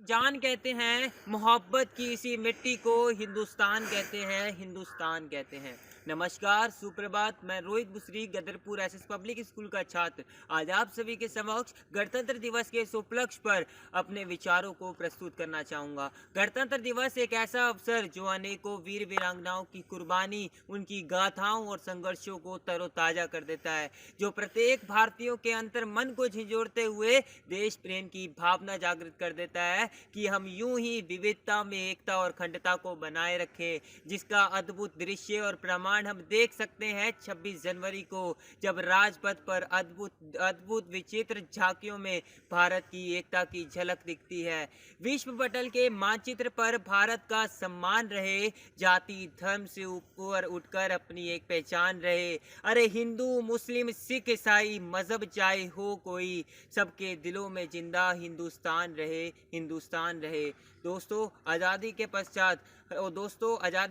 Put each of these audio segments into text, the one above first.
जान कहते हैं, मोहब्बत की इसी मिट्टी को हिंदुस्तान कहते हैं, हिंदुस्तान कहते हैं। नमस्कार, सुप्रभात। मैं Rohit Busri, Gadarpur SS public school का छात्र आज आप सभी के समक्ष गणतंत्र दिवस के इस उपलक्ष्य पर अपने विचारों को प्रस्तुत करना चाहूँगा। गणतंत्र दिवस एक ऐसा अवसर जो अनेकों वीर वीरांगनाओं की कुर्बानी, उनकी गाथाओं और संघर्षों को तरोताज़ा कर देता है, जो प्रत्येक भारतीयों के अंतर मन को झिझोड़ते हुए देश प्रेम की भावना जागृत कर देता है कि हम यूं ही विविधता में एकता और अखंडता को बनाए रखें, जिसका अद्भुत दृश्य और प्रमाण हम देख सकते हैं 26 जनवरी को, जब राजपथ पर अद्भुत अद्भुत विचित्र झांकियों में भारत की एकता की झलक दिखती है। विश्व पटल के मानचित्र पर भारत का सम्मान रहे, जाति धर्म से ऊपर उठकर अपनी एक पहचान रहे। अरे हिंदू मुस्लिम सिख ईसाई मजहब चाहे हो कोई, सबके दिलों में जिंदा हिंदुस्तान रहे, हिंदुस्तान रहे। आज़ादी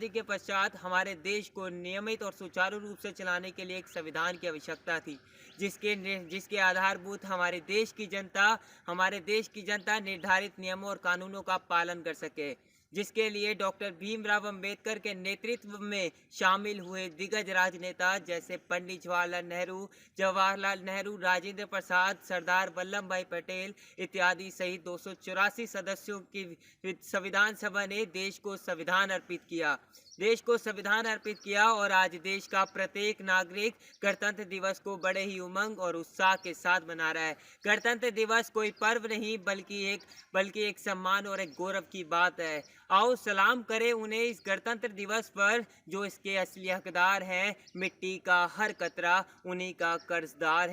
के पश्चात हमारे देश को नियमित और सुचारू रूप से चलाने के लिए एक संविधान की आवश्यकता थी, जिसके आधारभूत हमारे देश की जनता निर्धारित नियमों और कानूनों का पालन कर सके, जिसके लिए डॉक्टर भीमराव अंबेडकर के नेतृत्व में शामिल हुए दिग्गज राजनेता जैसे पंडित जवाहरलाल नेहरू, राजेंद्र प्रसाद, सरदार वल्लभ भाई पटेल इत्यादि सहित 284 सदस्यों की संविधान सभा ने देश को संविधान अर्पित किया और आज देश का प्रत्येक नागरिक गणतंत्र दिवस को बड़े ही उमंग और उत्साह के साथ मना रहा है। गणतंत्र दिवस कोई पर्व नहीं बल्कि एक सम्मान और एक गौरव की बात है। आओ सलाम करें उन्हें इस गणतंत्र दिवस पर जो इसके असली हकदार हैं। मिट्टी का हर कतरा उन्हीं का कर्जदार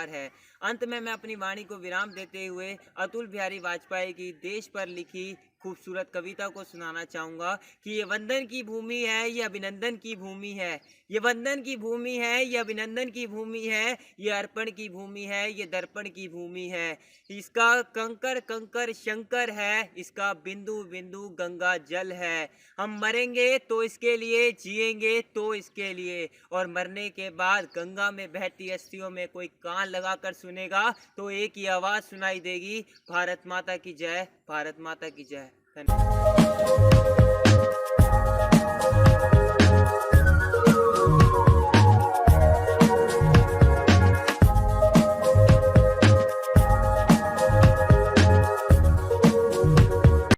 है। अंत में मैं अपनी वाणी को विराम देते हुए अतुल बिहारी वाजपेयी की देश पर लिखी खूबसूरत कविता को सुनाना चाहूँगा कि ये वंदन की भूमि है, ये अभिनंदन की भूमि है, ये वंदन की भूमि है, ये अभिनंदन की भूमि है, ये अर्पण की भूमि है, ये दर्पण की भूमि है। इसका कंकर कंकर शंकर है, इसका बिंदु बिंदु गंगा जल है। हम मरेंगे तो इसके लिए, जिएंगे तो इसके लिए, और मरने के बाद गंगा में बहती अस्थियों में कोई कान लगाकर सुनेगा तो एक ही आवाज़ सुनाई देगी, भारत माता की जय, भारत माता की जय। धन्यवाद।